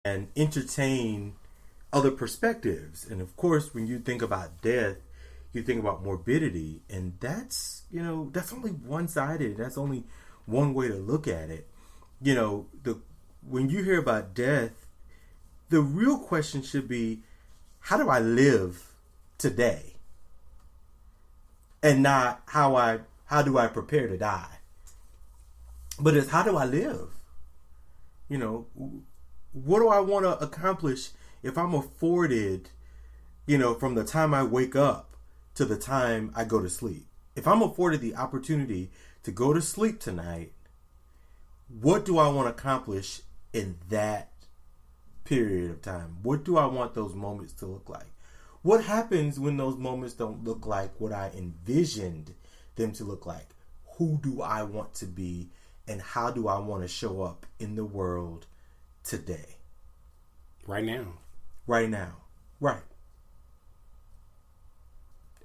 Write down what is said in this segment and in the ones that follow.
and entertain other perspectives. And of course, when you think about death, you think about morbidity, and that's only one-sided. That's only one way to look at it. When you hear about death, the real question should be, how do I live today? And not how do I prepare to die? But it's, how do I live? What do I want to accomplish if I'm afforded, from the time I wake up to the time I go to sleep? If I'm afforded the opportunity to go to sleep tonight, what do I want to accomplish in that period of time? What do I want those moments to look like? What happens when those moments don't look like what I envisioned them to look like? Who do I want to be, and how do I want to show up in the world today? Right now. Right.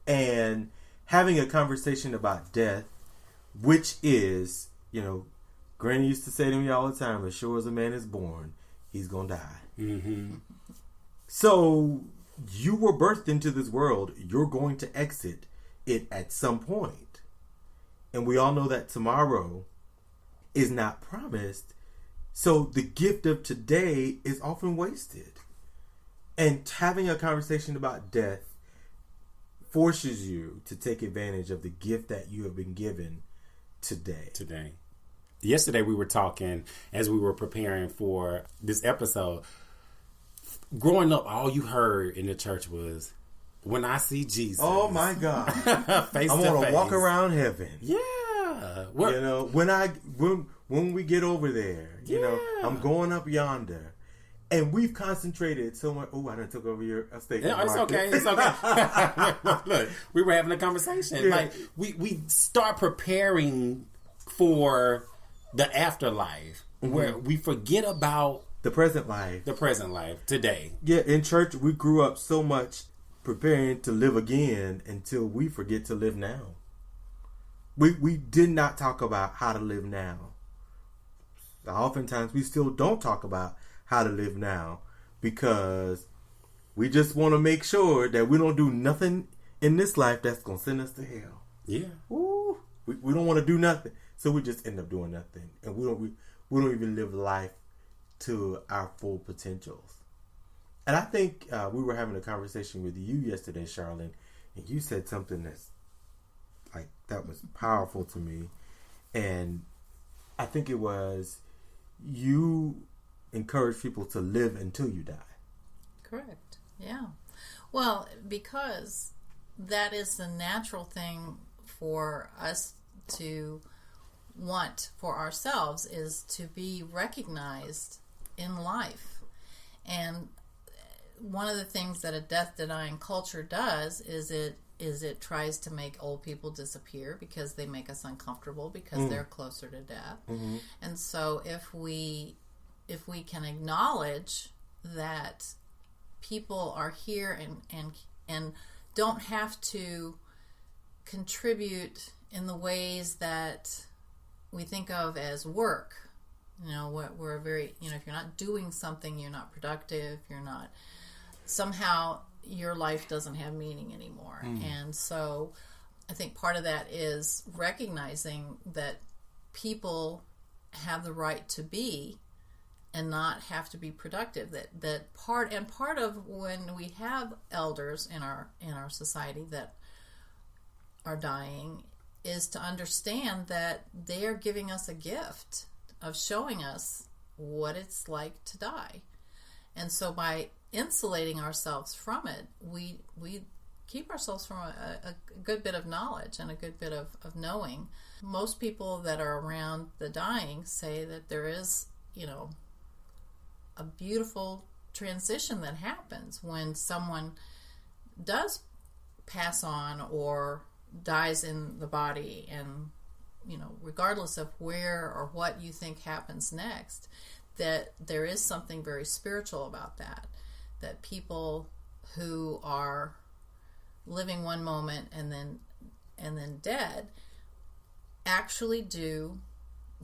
And having a conversation about death, which is, Granny used to say to me all the time, as sure as a man is born, he's going to die. Mm-hmm. So you were birthed into this world. You're going to exit it at some point. And we all know that tomorrow is not promised. So the gift of today is often wasted. And having a conversation about death forces you to take advantage of the gift that you have been given today. Yesterday we were talking, as we were preparing for this episode, growing up, all you heard in the church was, when I see Jesus. Oh my God. Face I want to walk around heaven. Yeah. When we get over there, I'm going up yonder. And we've concentrated so much. Oh, I done took over your statement. Yeah, it's okay. It's okay. Look, we were having a conversation. Yeah. Like we start preparing for the afterlife, where we forget about the present life. Today. Yeah, in church we grew up so much preparing to live again until we forget to live now. We did not talk about how to live now. Oftentimes we still don't talk about how to live now because we just want to make sure that we don't do nothing in this life that's going to send us to hell. Yeah. Ooh, we don't want to do nothing, so we just end up doing nothing, and we don't even live life to our full potentials. And I think we were having a conversation with you yesterday, Sharlyn, and you said something that was powerful to me, and I think it was, you encourage people to live until you die. Correct. Yeah. Well, because that is the natural thing for us to want for ourselves, is to be recognized in life. And one of the things that a death-denying culture does is it tries to make old people disappear because they make us uncomfortable because they're closer to death. Mm-hmm. And so if we can acknowledge that people are here and don't have to contribute in the ways that we think of as work. We're very, if you're not doing something, you're not productive, somehow your life doesn't have meaning anymore. And so I think part of that is recognizing that people have the right to be and not have to be productive. That part of when we have elders in our society that are dying is to understand that they are giving us a gift of showing us what it's like to die. And so by insulating ourselves from it, we keep ourselves from a good bit of knowledge and a good bit of knowing. Most people that are around the dying say that there is, a beautiful transition that happens when someone does pass on or dies in the body, and regardless of where or what you think happens next, that there is something very spiritual about that people who are living one moment and then dead actually do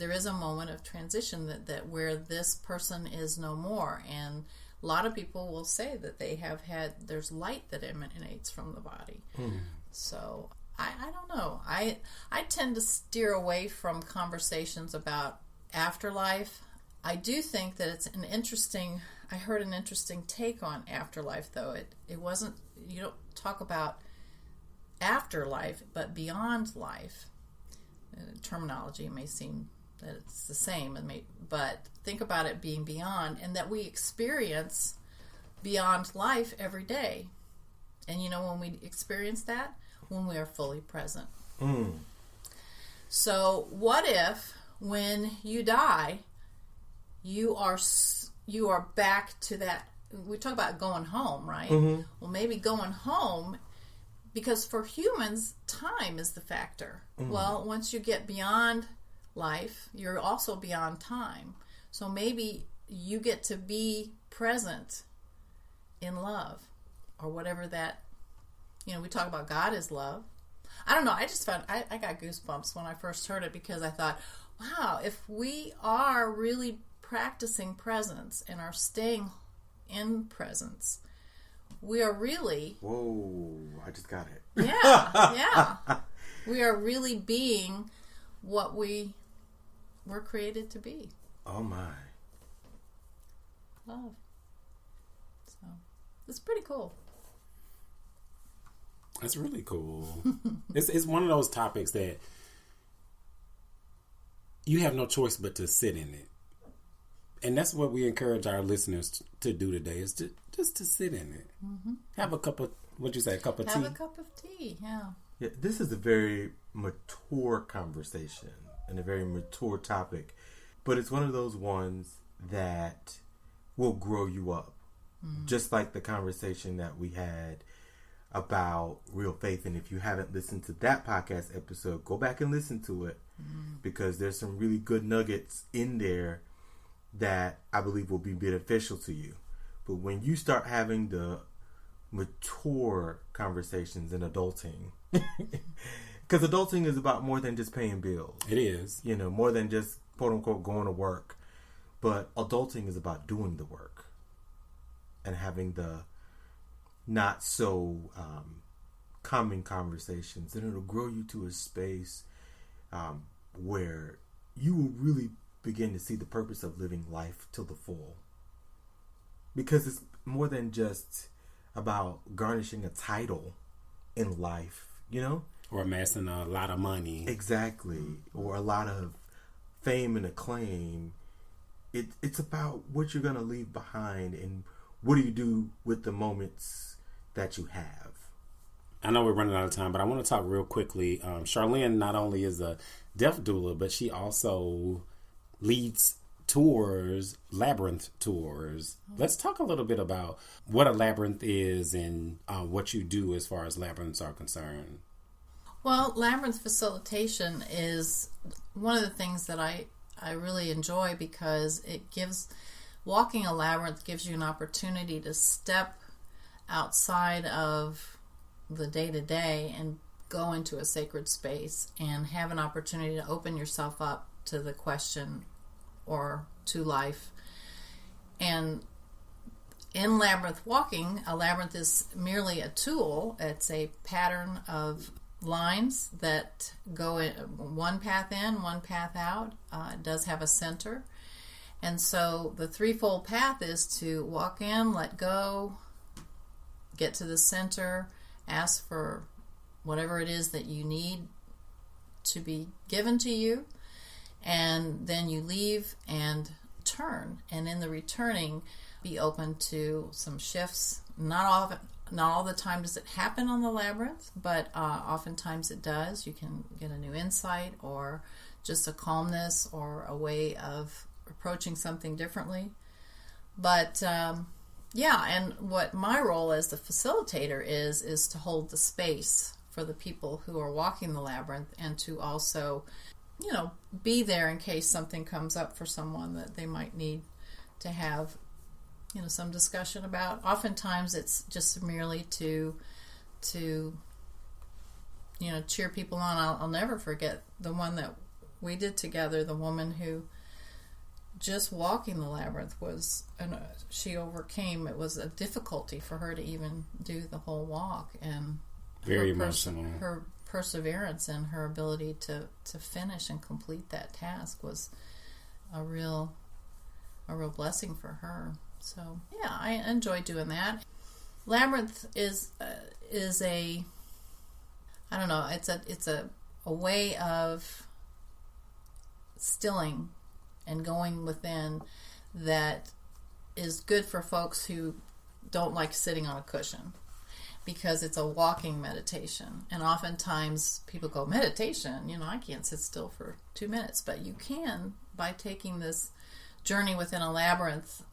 there is a moment of transition that where this person is no more. And a lot of people will say that they have had, there's light that emanates from the body. So I don't know. I tend to steer away from conversations about afterlife. I do think that it's I heard an interesting take on afterlife, though. It wasn't, you don't talk about afterlife, but beyond life. Terminology may seem that it's the same, but think about it being beyond, and that we experience beyond life every day. And when we experience that, when we are fully present. So what if when you die, you are back to that? We talk about going home, right? Well, maybe going home, because for humans, time is the factor. Well, once you get beyond life, you're also beyond time. So maybe you get to be present in love, or whatever that, we talk about God as love. I don't know. I just found, I got goosebumps when I first heard it, because I thought, wow, if we are really practicing presence and are staying in presence, we are really... Whoa, I just got it. Yeah. We are really being what we were created to be. Oh, my. Love. So, it's pretty cool. That's really cool. It's one of those topics that you have no choice but to sit in it. And that's what we encourage our listeners to do today, is just to sit in it. Have a cup of, what'd you say, a cup of tea? Have a cup of tea, yeah. This is a very mature conversation and a very mature topic. But it's one of those ones that will grow you up. Just like the conversation that we had about real faith. And if you haven't listened to that podcast episode, go back and listen to it, because there's some really good nuggets in there that I believe will be beneficial to you. But when you start having the mature conversations in adulting, because adulting is about more than just paying bills. It is. More than just, quote unquote, going to work. But adulting is about doing the work and having the not so common conversations. And it'll grow you to a space where you will really begin to see the purpose of living life to the full. Because it's more than just about garnishing a title in life, Or amassing a lot of money. Exactly. Or a lot of fame and acclaim. It's about what you're going to leave behind, and what do you do with the moments that you have. I know we're running out of time, but I want to talk real quickly. Sharlyn not only is a death doula, but she also leads tours, labyrinth tours. Let's talk a little bit about what a labyrinth is and what you do as far as labyrinths are concerned. Well, labyrinth facilitation is one of the things that I really enjoy, because walking a labyrinth gives you an opportunity to step outside of the day-to-day and go into a sacred space and have an opportunity to open yourself up to the question or to life. And in labyrinth walking, a labyrinth is merely a tool. It's a pattern of lines that go in, one path in, one path out. It does have a center. And so the threefold path is to walk in, let go, get to the center, ask for whatever it is that you need to be given to you, and then you leave and turn. And in the returning, be open to some shifts. Not all the time does it happen on the labyrinth, but oftentimes it does. You can get a new insight, or just a calmness, or a way of approaching something differently. But and what my role as the facilitator is to hold the space for the people who are walking the labyrinth, and to also, be there in case something comes up for someone that they might need to have, some discussion about. Oftentimes it's just merely to cheer people on. I'll never forget the one that we did together, the woman who just walking the labyrinth was, she overcame, it was a difficulty for her to even do the whole walk, and very emotional. Her perseverance and her ability to finish and complete that task was a real blessing for her. So yeah, I enjoy doing that. Labyrinth is a, I don't know, it's a way of stilling and going within that is good for folks who don't like sitting on a cushion, because it's a walking meditation. And oftentimes people go, meditation? I can't sit still for 2 minutes. But you can, by taking this journey within a labyrinth,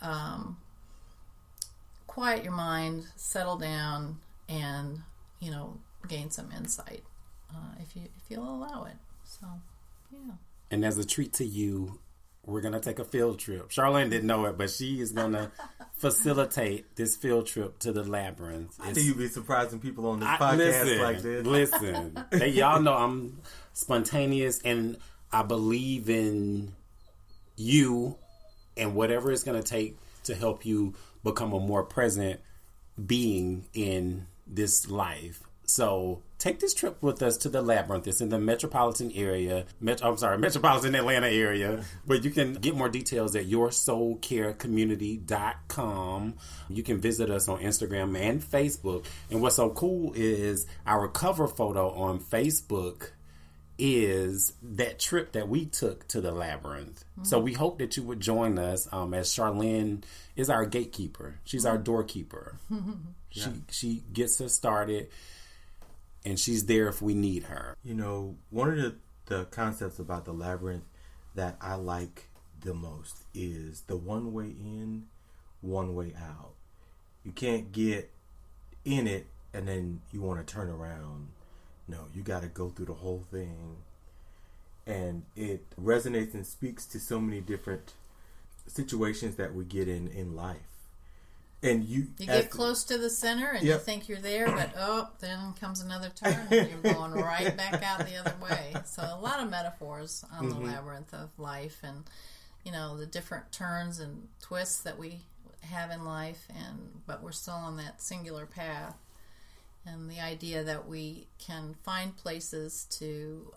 quiet your mind, settle down, and, gain some insight if you'll allow it. So, yeah. And as a treat to you, we're going to take a field trip. Sharlyn didn't know it, but she is going to facilitate this field trip to the labyrinth. I think you'd be surprising people on this podcast like this. Listen, y'all know I'm spontaneous, and I believe in you and whatever it's going to take to help you become a more present being in this life. So take this trip with us to the labyrinth. It's in the metropolitan Atlanta area. But you can get more details at yoursoulcarecommunity.com. You can visit us on Instagram and Facebook. And what's so cool is our cover photo on Facebook is that trip that we took to the labyrinth. Mm-hmm. So we hope that you would join us, as Sharlyn is our gatekeeper. She's our doorkeeper. Yeah. She gets us started, and she's there if we need her. One of the concepts about the labyrinth that I like the most is the one way in, one way out. You can't get in it and then you want to turn around. No, you got to go through the whole thing. And it resonates and speaks to so many different situations that we get in life. And you get close to the center and you think you're there, but then comes another turn and you're going right back out the other way. So a lot of metaphors on the labyrinth of life, and the different turns and twists that we have in life, but we're still on that singular path. And the idea that we can find places to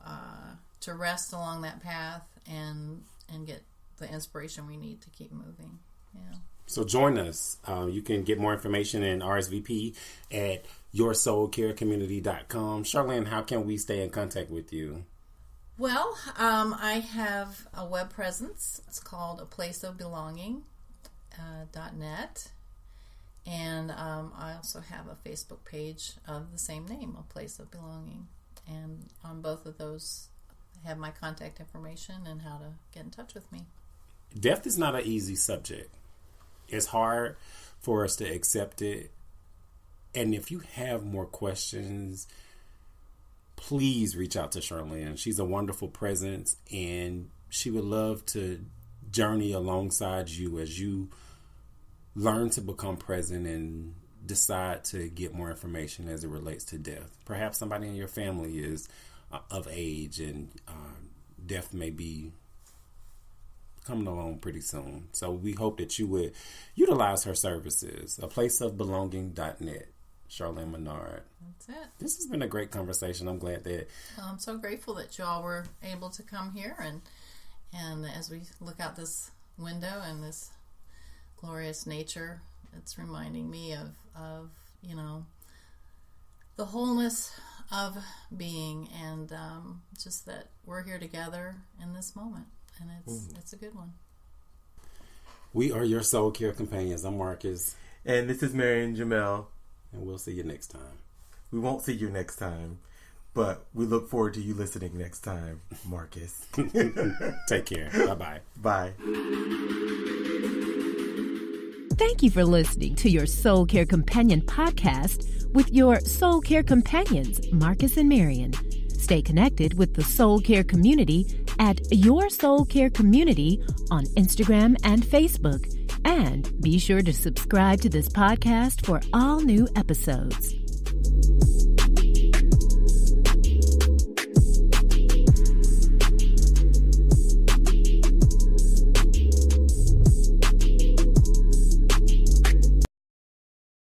rest along that path and get the inspiration we need to keep moving. Yeah. So join us. You can get more information and RSVP at yoursoulcarecommunity.com. Sharlyn, how can we stay in contact with you? Well, I have a web presence. It's called aplaceofbelonging.net. And I also have a Facebook page of the same name, A Place of Belonging. And on both of those, I have my contact information and how to get in touch with me. Death is not an easy subject. It's hard for us to accept it. And if you have more questions, please reach out to Sharlyn. She's a wonderful presence, and she would love to journey alongside you as you learn to become present and decide to get more information as it relates to death. Perhaps somebody in your family is of age, and death may be coming along pretty soon. So we hope that you would utilize her services. aplaceofbelonging.net. Sharlyn Menard. That's it. This has been a great conversation. I'm glad that... I'm so grateful that you all were able to come here, and as we look out this window and this glorious nature, it's reminding me of the wholeness of being, and just that we're here together in this moment, and it's a good one. We are your Soul Care Companions. I'm Marcus. And this is Marion Jamel. And we'll see you next time. We won't see you next time, but we look forward to you listening next time, Marcus. Take care. Bye-bye. Bye. Thank you for listening to your Soul Care Companion podcast with your Soul Care Companions, Marcus and Marion. Stay connected with the Soul Care community at Your Soul Care Community on Instagram and Facebook. And be sure to subscribe to this podcast for all new episodes.